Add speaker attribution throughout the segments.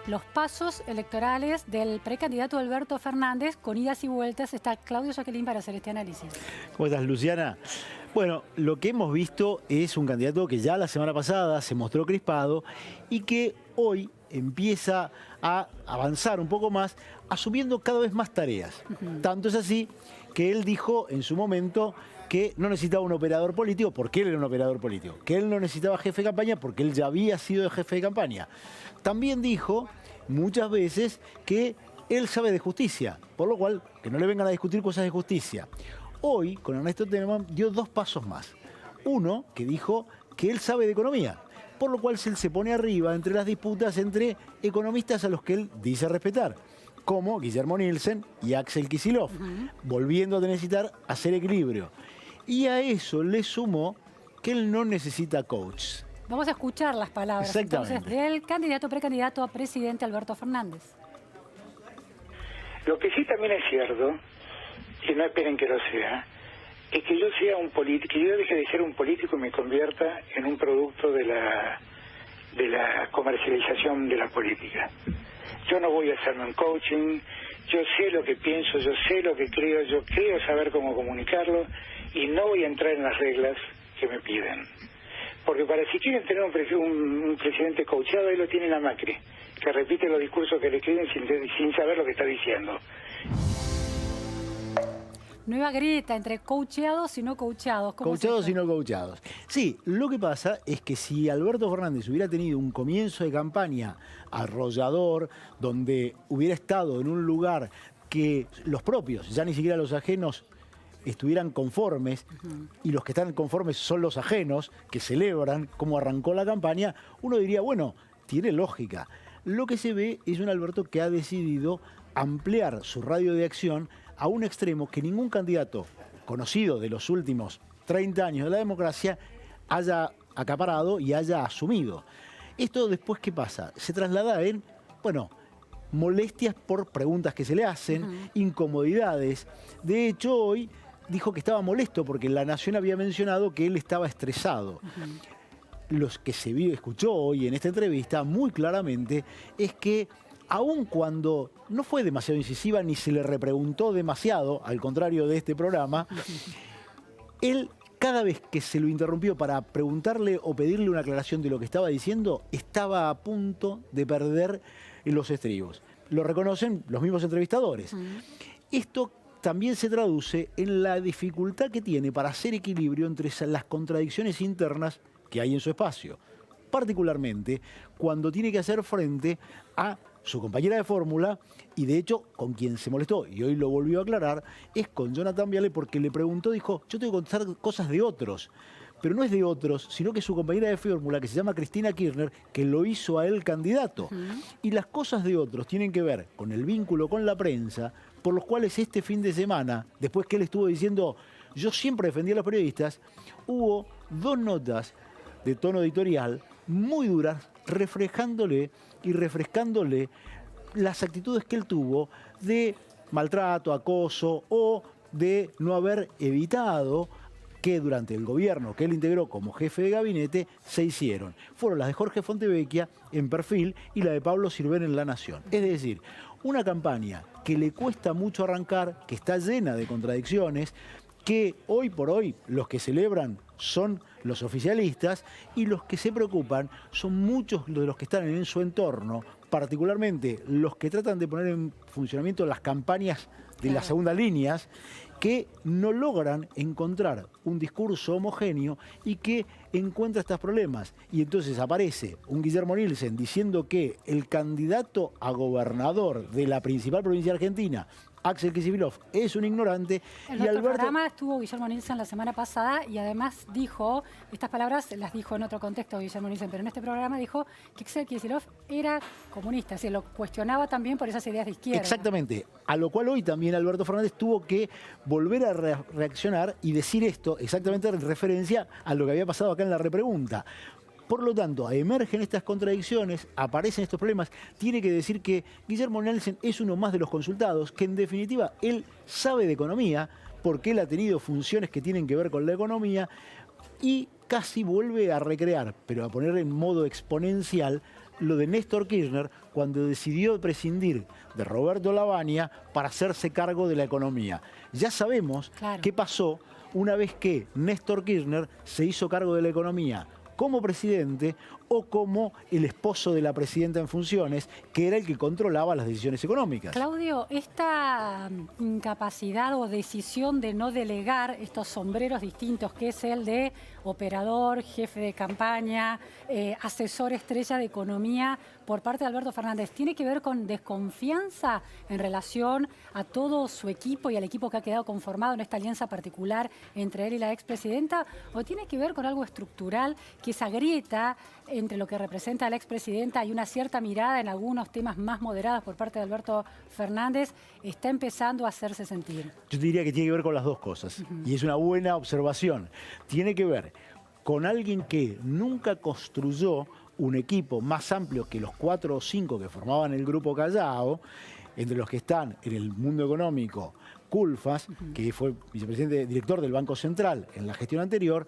Speaker 1: los pasos electorales del precandidato Alberto Fernández. Con idas y vueltas está Claudio Jacqueline para hacer este análisis.
Speaker 2: ¿Cómo estás, Luciana? Bueno, lo que hemos visto es un candidato que ya la semana pasada se mostró crispado y que hoy empieza a avanzar un poco más, asumiendo cada vez más tareas. Tanto es así que él dijo en su momento que no necesitaba un operador político, porque él era un operador político, que él no necesitaba jefe de campaña porque él ya había sido jefe de campaña. También dijo muchas veces que él sabe de justicia, por lo cual que no le vengan a discutir cosas de justicia. Hoy, con Ernesto Tenenbaum, dio dos pasos más. Uno, que dijo que él sabe de economía, por lo cual él se pone arriba entre las disputas entre economistas a los que él dice respetar, como Guillermo Nielsen y Axel Kicillof, volviendo a necesitar hacer equilibrio. Y a eso le sumó que él no necesita coaches.
Speaker 1: Vamos a escuchar las palabras entonces del precandidato a presidente Alberto Fernández.
Speaker 3: Lo que sí también es cierto, y no esperen que lo sea, es que yo sea un político, que yo deje de ser un político y me convierta en un producto de la comercialización de la política. Yo no voy a hacerme un coaching, yo sé lo que pienso, yo sé lo que creo, yo creo saber cómo comunicarlo y no voy a entrar en las reglas que me piden. Porque si quieren tener un presidente coachado, ahí lo tienen a Macri, que repite los discursos que le escriben sin saber lo que está diciendo.
Speaker 1: Nueva grieta entre coacheados y no coacheados.
Speaker 2: Coacheados y no coacheados. Sí, lo que pasa es que si Alberto Fernández hubiera tenido un comienzo de campaña arrollador, donde hubiera estado en un lugar que los propios, ya ni siquiera los ajenos, estuvieran conformes, y los que están conformes son los ajenos, que celebran cómo arrancó la campaña, uno diría, bueno, tiene lógica. Lo que se ve es un Alberto que ha decidido ampliar su radio de acción a un extremo que ningún candidato conocido de los últimos 30 años de la democracia haya acaparado y haya asumido. Esto después, ¿qué pasa? Se traslada en, bueno, molestias por preguntas que se le hacen, incomodidades. De hecho, hoy dijo que estaba molesto porque La Nación había mencionado que él estaba estresado. Los que escuchó hoy en esta entrevista muy claramente es que aun cuando no fue demasiado incisiva ni se le repreguntó demasiado, al contrario de este programa, él cada vez que se lo interrumpió para preguntarle o pedirle una aclaración de lo que estaba diciendo, estaba a punto de perder los estribos. Lo reconocen los mismos entrevistadores. Esto también se traduce en la dificultad que tiene para hacer equilibrio entre las contradicciones internas que hay en su espacio, particularmente cuando tiene que hacer frente a su compañera de fórmula, y de hecho con quien se molestó, y hoy lo volvió a aclarar, es con Jonathan Viale, porque le preguntó, dijo, yo tengo que contestar cosas de otros, pero no es de otros, sino que su compañera de fórmula, que se llama Cristina Kirchner, que lo hizo a él candidato. Y las cosas de otros tienen que ver con el vínculo con la prensa, por los cuales este fin de semana, después que él estuvo diciendo, yo siempre defendí a los periodistas, hubo dos notas de tono editorial muy duras, refrescándole las actitudes que él tuvo de maltrato, acoso o de no haber evitado que durante el gobierno que él integró como jefe de gabinete se hicieron. Fueron las de Jorge Fontevecchia en Perfil y la de Pablo Sirven en La Nación. Es decir, una campaña que le cuesta mucho arrancar, que está llena de contradicciones, que hoy por hoy los que celebran son los oficialistas y los que se preocupan son muchos de los que están en su entorno, particularmente los que tratan de poner en funcionamiento las campañas de las segundas líneas, que no logran encontrar un discurso homogéneo y que encuentra estos problemas. Y entonces aparece un Guillermo Nielsen diciendo que el candidato a gobernador de la principal provincia argentina, Axel Kicillof, es un ignorante.
Speaker 1: En nuestro programa estuvo Guillermo Nielsen la semana pasada y además dijo, estas palabras las dijo en otro contexto Guillermo Nielsen, pero en este programa dijo que Axel Kicillof era comunista, se lo cuestionaba también por esas ideas de izquierda.
Speaker 2: Exactamente, a lo cual hoy también Alberto Fernández tuvo que volver a reaccionar y decir esto exactamente en referencia a lo que había pasado acá en la repregunta. Por lo tanto, emergen estas contradicciones, aparecen estos problemas. Tiene que decir que Guillermo Nielsen es uno más de los consultados, que en definitiva él sabe de economía, porque él ha tenido funciones que tienen que ver con la economía, y casi vuelve a recrear, pero a poner en modo exponencial, lo de Néstor Kirchner cuando decidió prescindir de Roberto Lavagna para hacerse cargo de la economía. Ya sabemos qué pasó una vez que Néstor Kirchner se hizo cargo de la economía como presidente o como el esposo de la presidenta en funciones, que era el que controlaba las decisiones económicas.
Speaker 1: Claudio, esta incapacidad o decisión de no delegar estos sombreros distintos, que es el de operador, jefe de campaña, asesor estrella de economía por parte de Alberto Fernández, ¿tiene que ver con desconfianza en relación a todo su equipo y al equipo que ha quedado conformado en esta alianza particular entre él y la expresidenta? ¿O tiene que ver con algo estructural, que esa grieta entre lo que representa a la expresidenta y una cierta mirada en algunos temas más moderados por parte de Alberto Fernández está empezando a hacerse sentir?
Speaker 2: Yo diría que tiene que ver con las dos cosas, y es una buena observación. Tiene que ver con alguien que nunca construyó un equipo más amplio que los 4 o 5 que formaban el Grupo Callao, entre los que están en el mundo económico Culfas, que fue vicepresidente director del Banco Central en la gestión anterior,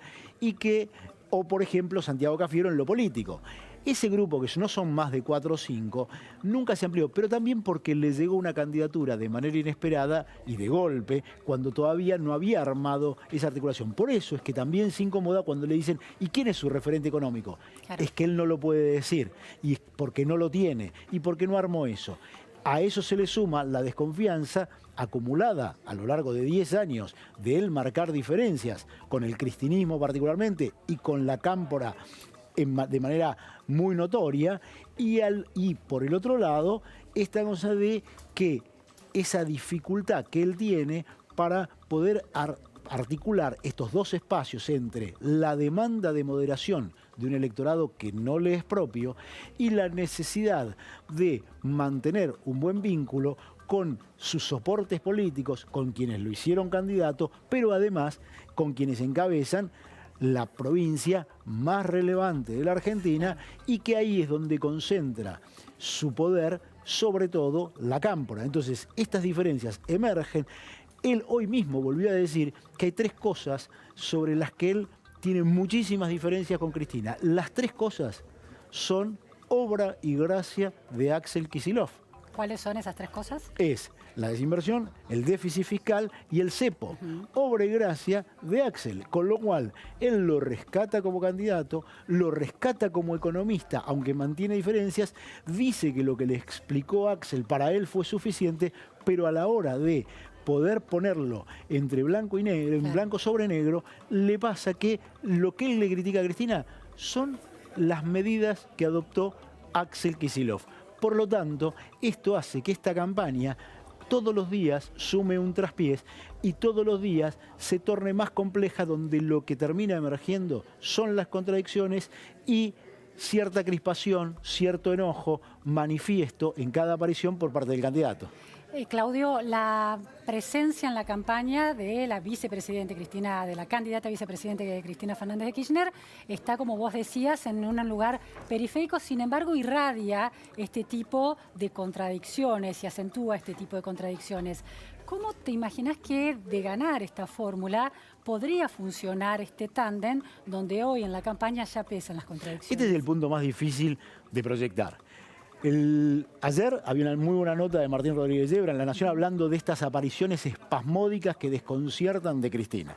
Speaker 2: o por ejemplo Santiago Cafiero en lo político. Ese grupo, que no son más de 4 o 5, nunca se amplió, pero también porque le llegó una candidatura de manera inesperada y de golpe, cuando todavía no había armado esa articulación. Por eso es que también se incomoda cuando le dicen, ¿y quién es su referente económico? Claro. Es que él no lo puede decir, y es porque no lo tiene, y porque no armó eso. A eso se le suma la desconfianza acumulada a lo largo de 10 años de él marcar diferencias con el cristinismo particularmente y con la cámpora de manera muy notoria, y por el otro lado, esta cosa de que esa dificultad que él tiene para poder articular estos dos espacios entre la demanda de moderación de un electorado que no le es propio y la necesidad de mantener un buen vínculo con sus soportes políticos, con quienes lo hicieron candidato, pero además con quienes encabezan la provincia más relevante de la Argentina, y que ahí es donde concentra su poder, sobre todo la cámpora. Entonces, estas diferencias emergen. Él hoy mismo volvió a decir que hay 3 cosas sobre las que él tiene muchísimas diferencias con Cristina. Las 3 cosas son obra y gracia de Axel Kicillof.
Speaker 1: ¿Cuáles son esas 3 cosas?
Speaker 2: Es la desinversión, el déficit fiscal y el cepo. Obra y gracia de Axel, con lo cual él lo rescata como candidato, lo rescata como economista, aunque mantiene diferencias, dice que lo que le explicó Axel para él fue suficiente, pero a la hora de poder ponerlo entre blanco y negro, en blanco sobre negro, le pasa que lo que él le critica a Cristina son las medidas que adoptó Axel Kicillof. Por lo tanto, esto hace que esta campaña todos los días sume un traspiés y todos los días se torne más compleja, donde lo que termina emergiendo son las contradicciones y cierta crispación, cierto enojo manifiesto en cada aparición por parte del candidato.
Speaker 1: Claudio, la presencia en la campaña de la vicepresidente Cristina, de la candidata vicepresidente Cristina Fernández de Kirchner, está, como vos decías, en un lugar periférico, sin embargo irradia este tipo de contradicciones y acentúa este tipo de contradicciones. ¿Cómo te imaginas que de ganar esta fórmula podría funcionar este tándem donde hoy en la campaña ya pesan las contradicciones?
Speaker 2: Este es el punto más difícil de proyectar. Ayer había una muy buena nota de Martín Rodríguez Yebra en La Nación hablando de estas apariciones espasmódicas que desconciertan de Cristina.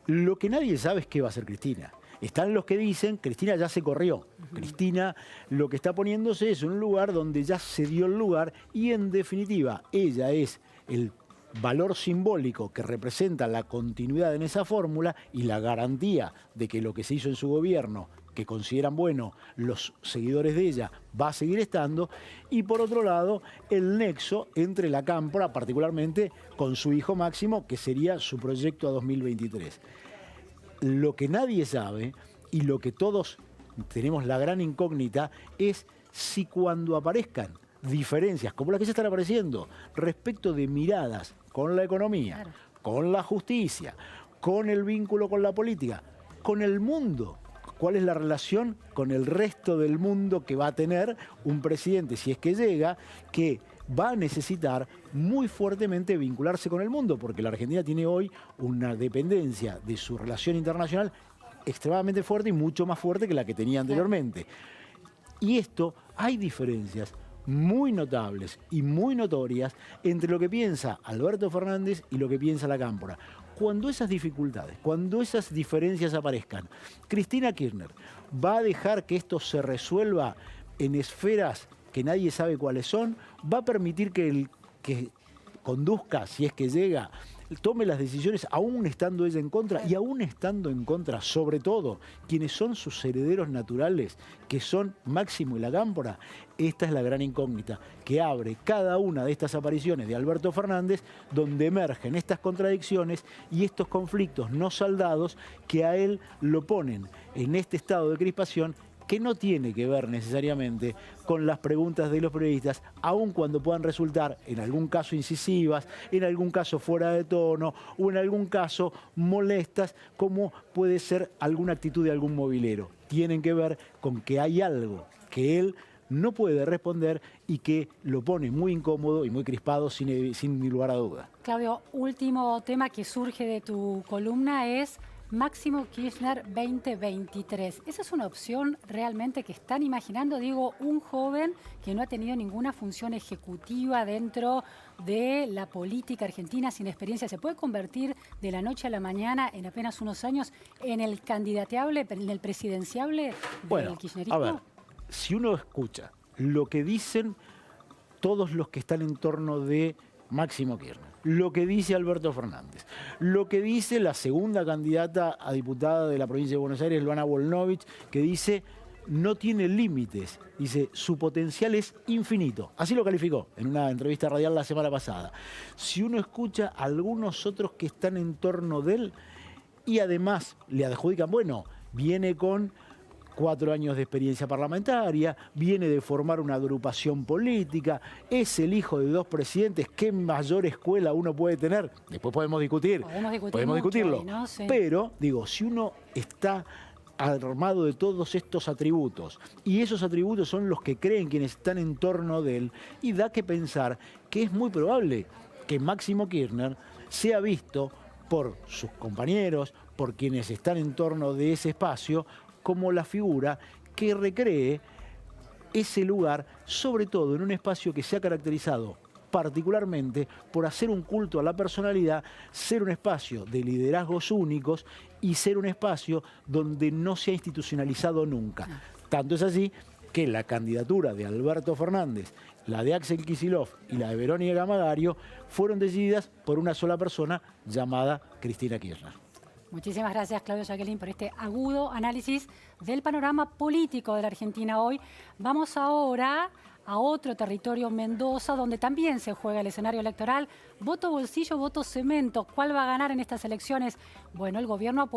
Speaker 2: Lo que nadie sabe es qué va a hacer Cristina. Están los que dicen, Cristina ya se corrió. Cristina lo que está poniéndose es un lugar donde ya se dio el lugar y en definitiva ella es el valor simbólico que representa la continuidad en esa fórmula y la garantía de que lo que se hizo en su gobierno, que consideran bueno los seguidores de ella, va a seguir estando, y por otro lado el nexo entre la cámpora, particularmente con su hijo Máximo, que sería su proyecto a 2023. Lo que nadie sabe y lo que todos tenemos la gran incógnita es si cuando aparezcan diferencias como las que se están apareciendo respecto de miradas con la economía, con la justicia, con el vínculo con la política, con el mundo, cuál es la relación con el resto del mundo que va a tener un presidente, si es que llega, que va a necesitar muy fuertemente vincularse con el mundo, porque la Argentina tiene hoy una dependencia de su relación internacional extremadamente fuerte y mucho más fuerte que la que tenía anteriormente. Y esto, hay diferencias muy notables y muy notorias entre lo que piensa Alberto Fernández y lo que piensa la Cámpora. Cuando esas dificultades, cuando esas diferencias aparezcan, Cristina Kirchner va a dejar que esto se resuelva en esferas que nadie sabe cuáles son, va a permitir que el que conduzca, si es que llega, tome las decisiones aún estando ella en contra y aún estando en contra, sobre todo, quienes son sus herederos naturales, que son Máximo y la Cámpora. Esta es la gran incógnita que abre cada una de estas apariciones de Alberto Fernández, donde emergen estas contradicciones y estos conflictos no saldados que a él lo ponen en este estado de crispación, que no tiene que ver necesariamente con las preguntas de los periodistas, aun cuando puedan resultar en algún caso incisivas, en algún caso fuera de tono o en algún caso molestas, como puede ser alguna actitud de algún movilero. Tienen que ver con que hay algo que él no puede responder y que lo pone muy incómodo y muy crispado sin lugar a duda.
Speaker 1: Claudio, último tema que surge de tu columna es Máximo Kirchner 2023. ¿Esa es una opción realmente que están imaginando? Digo, un joven que no ha tenido ninguna función ejecutiva dentro de la política argentina, sin experiencia, ¿se puede convertir de la noche a la mañana, en apenas unos años, en el candidateable, en el presidenciable del kirchnerismo?
Speaker 2: A ver, si uno escucha lo que dicen todos los que están en torno de Máximo Kirchner, lo que dice Alberto Fernández, lo que dice la segunda candidata a diputada de la provincia de Buenos Aires, Luana Volnovich, que dice no tiene límites, dice su potencial es infinito. Así lo calificó en una entrevista radial la semana pasada. Si uno escucha a algunos otros que están en torno de él y además le adjudican, bueno, viene con 4 años de experiencia parlamentaria, viene de formar una agrupación política, es el hijo de 2 presidentes, ¿qué mayor escuela uno puede tener? Después podemos discutirlo.
Speaker 1: ¿No? Sí.
Speaker 2: Pero, digo, si uno está armado de todos estos atributos, y esos atributos son los que creen quienes están en torno de él, y da que pensar que es muy probable que Máximo Kirchner sea visto por sus compañeros, por quienes están en torno de ese espacio, como la figura que recree ese lugar, sobre todo en un espacio que se ha caracterizado particularmente por hacer un culto a la personalidad, ser un espacio de liderazgos únicos y ser un espacio donde no se ha institucionalizado nunca. Tanto es así que la candidatura de Alberto Fernández, la de Axel Kicillof y la de Verónica Camagario fueron decididas por una sola persona llamada Cristina Kirchner.
Speaker 1: Muchísimas gracias, Claudio Jaqueline, por este agudo análisis del panorama político de la Argentina hoy. Vamos ahora a otro territorio, Mendoza, donde también se juega el escenario electoral. Voto bolsillo, voto cemento. ¿Cuál va a ganar en estas elecciones? Bueno, el gobierno